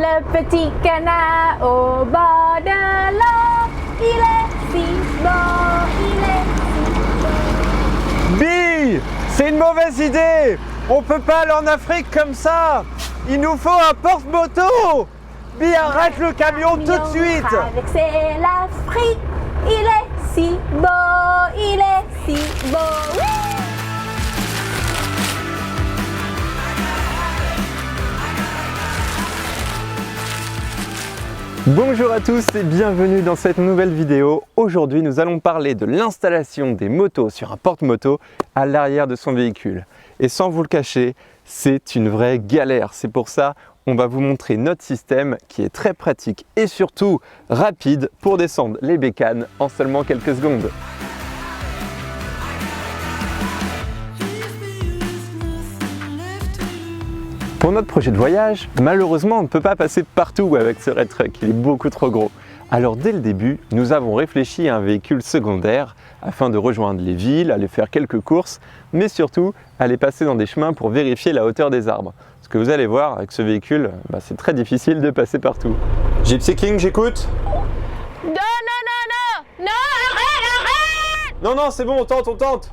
Le petit canard au bord de l'eau, il est si beau, il est si beau. Bille, c'est une mauvaise idée. On peut pas aller en Afrique comme ça. Il nous faut un porte-moto. Bille, arrête le camion tout de suite. Traverser l'Afrique, il est si beau, il est si beau. Oui. Bonjour à tous et bienvenue dans cette nouvelle vidéo. Aujourd'hui, nous allons parler de l'installation des motos sur un porte-moto à l'arrière de son véhicule. Et sans vous le cacher, c'est une vraie galère. C'est pour ça qu'on va vous montrer notre système qui est très pratique et surtout rapide pour descendre les bécanes en seulement quelques secondes. Pour notre projet de voyage, malheureusement, on ne peut pas passer partout avec ce Red Truck, il est beaucoup trop gros. Alors dès le début, nous avons réfléchi à un véhicule secondaire afin de rejoindre les villes, aller faire quelques courses, mais surtout aller passer dans des chemins pour vérifier la hauteur des arbres. Ce que vous allez voir avec ce véhicule, c'est très difficile de passer partout. Gypsy King, j'écoute. Non, arrête. Non, c'est bon, on tente. Arrête,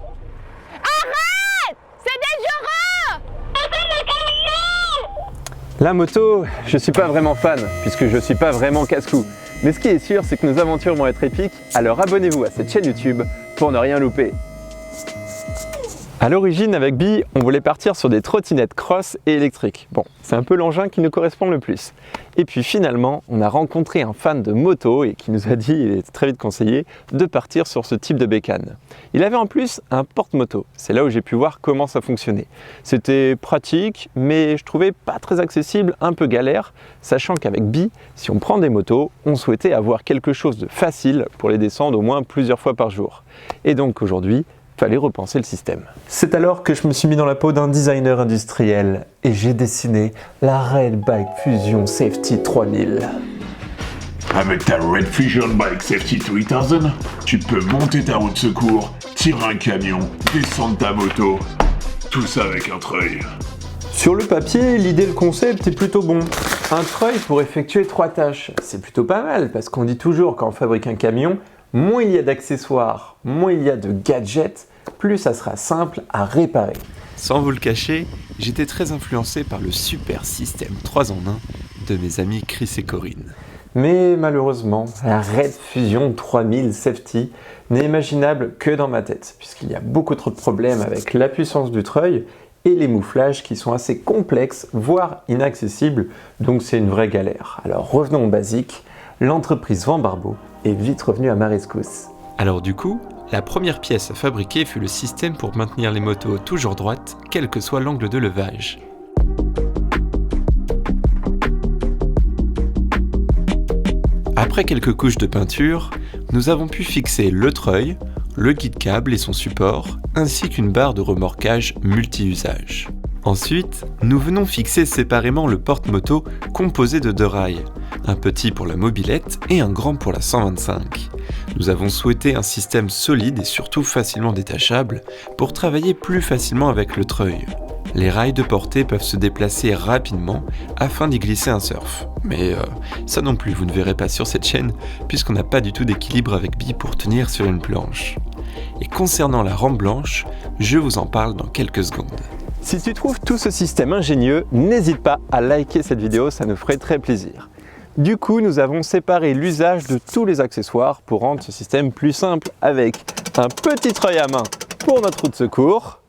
c'est dangereux. La moto, je suis pas vraiment fan, puisque je suis pas vraiment casse-cou. Mais ce qui est sûr, c'est que nos aventures vont être épiques, alors abonnez-vous à cette chaîne YouTube pour ne rien louper. A l'origine, avec Bille, on voulait partir sur des trottinettes cross et électriques. Bon, c'est un peu l'engin qui nous correspond le plus. Et puis finalement, on a rencontré un fan de moto et qui nous a dit, il est très vite conseillé, de partir sur ce type de bécane. Il avait en plus un porte-moto. C'est là où j'ai pu voir comment ça fonctionnait. C'était pratique, mais je trouvais pas très accessible, un peu galère, sachant qu'avec Bille, si on prend des motos, on souhaitait avoir quelque chose de facile pour les descendre au moins plusieurs fois par jour. Et donc aujourd'hui, fallait repenser le système. C'est alors que je me suis mis dans la peau d'un designer industriel et j'ai dessiné la Red Bike Fusion Safety 3000. Avec ta Red Fusion Bike Safety 3000, tu peux monter ta roue de secours, tirer un camion, descendre ta moto, tout ça avec un treuil. Sur le papier, l'idée, le concept est plutôt bon. Un treuil pour effectuer 3 tâches, c'est plutôt pas mal parce qu'on dit toujours quand on fabrique un camion, moins il y a d'accessoires, moins il y a de gadgets, plus ça sera simple à réparer. Sans vous le cacher, j'étais très influencé par le super système 3 en 1 de mes amis Chris et Corinne. Mais malheureusement, la Red Fusion 3000 Safety n'est imaginable que dans ma tête, puisqu'il y a beaucoup trop de problèmes avec la puissance du treuil et les mouflages qui sont assez complexes, voire inaccessibles, donc c'est une vraie galère. Alors revenons au basique, l'entreprise Van Barbault est vite revenue à ma rescousse. Alors du coup, la première pièce à fabriquer fut le système pour maintenir les motos toujours droites, quel que soit l'angle de levage. Après quelques couches de peinture, nous avons pu fixer le treuil, le guide-câble et son support, ainsi qu'une barre de remorquage multi-usage. Ensuite, nous venons fixer séparément le porte-moto composé de 2 rails, un petit pour la mobilette et un grand pour la 125. Nous avons souhaité un système solide et surtout facilement détachable pour travailler plus facilement avec le treuil. Les rails de portée peuvent se déplacer rapidement afin d'y glisser un surf. Mais ça non plus, vous ne verrez pas sur cette chaîne puisqu'on n'a pas du tout d'équilibre avec Bille pour tenir sur une planche. Et concernant la rampe blanche, je vous en parle dans quelques secondes. Si tu trouves tout ce système ingénieux, n'hésite pas à liker cette vidéo, ça nous ferait très plaisir. Du coup, nous avons séparé l'usage de tous les accessoires pour rendre ce système plus simple avec un petit treuil à main pour notre roue de secours,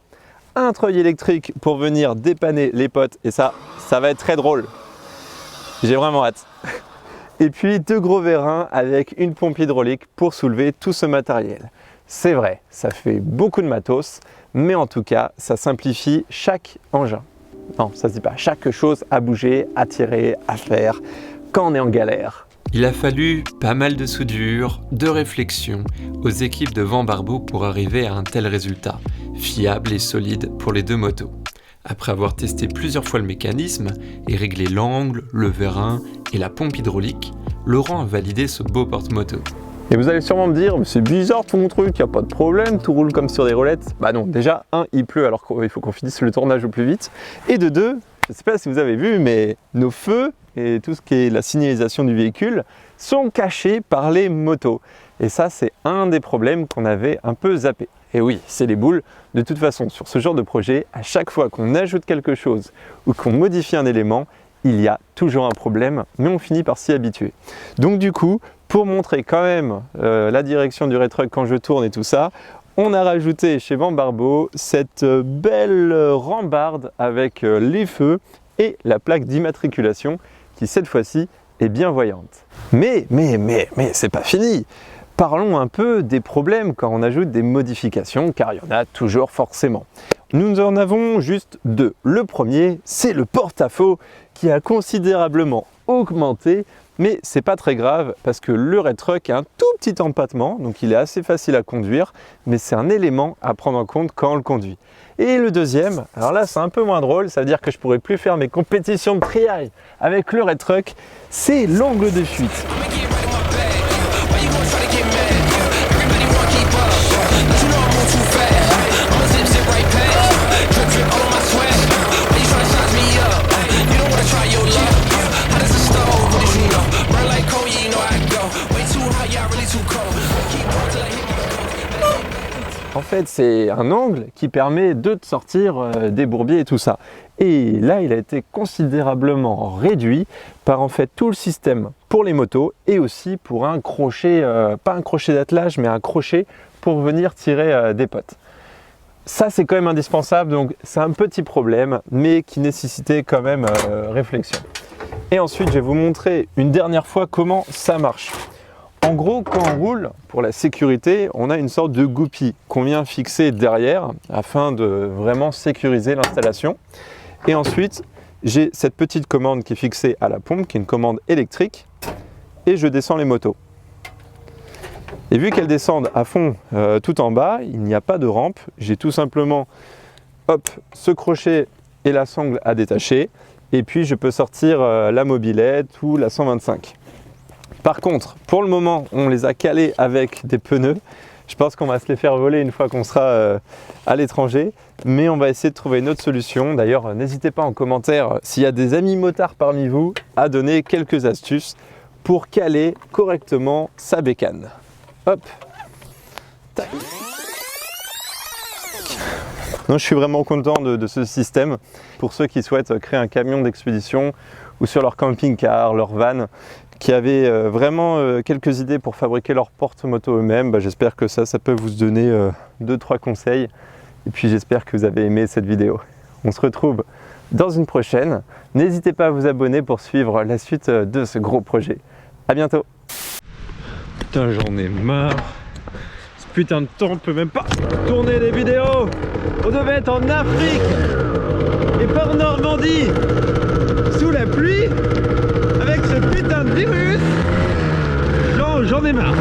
un treuil électrique pour venir dépanner les potes et ça va être très drôle. J'ai vraiment hâte. Et puis 2 gros vérins avec une pompe hydraulique pour soulever tout ce matériel. C'est vrai, ça fait beaucoup de matos, mais en tout cas, ça simplifie chaque engin. Non, ça se dit pas, chaque chose à bouger, à tirer, à faire, quand on est en galère. Il a fallu pas mal de soudure, de réflexion aux équipes de Van Barbault pour arriver à un tel résultat, fiable et solide pour les 2 motos. Après avoir testé plusieurs fois le mécanisme et réglé l'angle, le vérin et la pompe hydraulique, Laurent a validé ce beau porte-moto. Et vous allez sûrement me dire, c'est bizarre ton truc, y a pas de problème, tout roule comme sur des roulettes. Bah non, déjà, 1, il pleut alors qu'il faut qu'on finisse le tournage au plus vite. Et de 2, je sais pas si vous avez vu, mais nos feux, et tout ce qui est la signalisation du véhicule sont cachés par les motos. Et ça, c'est un des problèmes qu'on avait un peu zappé. Et oui, c'est les boules. De toute façon, sur ce genre de projet, à chaque fois qu'on ajoute quelque chose ou qu'on modifie un élément, il y a toujours un problème, mais on finit par s'y habituer. Donc du coup, pour montrer quand même la direction du rétruck quand je tourne et tout ça, on a rajouté chez Van Barbo cette belle rambarde avec les feux et la plaque d'immatriculation qui cette fois-ci est bien voyante. Mais c'est pas fini! Parlons un peu des problèmes quand on ajoute des modifications, car il y en a toujours forcément. Nous en avons juste deux. Le premier, c'est le porte-à-faux qui a considérablement augmenté, mais c'est pas très grave parce que le rétruck a un tout petit empattement, donc il est assez facile à conduire, mais c'est un élément à prendre en compte quand on le conduit. Et le deuxième, alors là c'est un peu moins drôle, ça veut dire que je pourrais plus faire mes compétitions de triage avec le rétruck, c'est l'angle de fuite. En fait, c'est un angle qui permet de sortir des bourbiers et tout ça. Et là, il a été considérablement réduit par en fait tout le système pour les motos et aussi pour un crochet, pas un crochet d'attelage, mais un crochet pour venir tirer des potes. Ça, c'est quand même indispensable, donc c'est un petit problème, mais qui nécessitait quand même réflexion. Et ensuite, je vais vous montrer une dernière fois comment ça marche. En gros, quand on roule, pour la sécurité, on a une sorte de goupille qu'on vient fixer derrière afin de vraiment sécuriser l'installation. Et ensuite, j'ai cette petite commande qui est fixée à la pompe, qui est une commande électrique, et je descends les motos. Et vu qu'elles descendent à fond tout en bas, il n'y a pas de rampe, j'ai tout simplement ce crochet et la sangle à détacher, et puis je peux sortir la mobilette ou la 125. Par contre, pour le moment, on les a calés avec des pneus. Je pense qu'on va se les faire voler une fois qu'on sera à l'étranger, mais on va essayer de trouver une autre solution. D'ailleurs, n'hésitez pas en commentaire, s'il y a des amis motards parmi vous, à donner quelques astuces pour caler correctement sa bécane. Hop, tac. Donc, je suis vraiment content de ce système. Pour ceux qui souhaitent créer un camion d'expédition ou sur leur camping-car, leur van, qui avaient vraiment quelques idées pour fabriquer leur porte-moto eux-mêmes, j'espère que ça peut vous donner 2-3 conseils. Et puis j'espère que vous avez aimé cette vidéo. On se retrouve dans une prochaine. N'hésitez pas à vous abonner pour suivre la suite de ce gros projet. À bientôt. Putain, j'en ai marre. Ce putain de temps, on peut même pas tourner des vidéos. On devait être en Afrique et pas en Normandie, sous la pluie, avec ce putain de virus. J'en ai marre.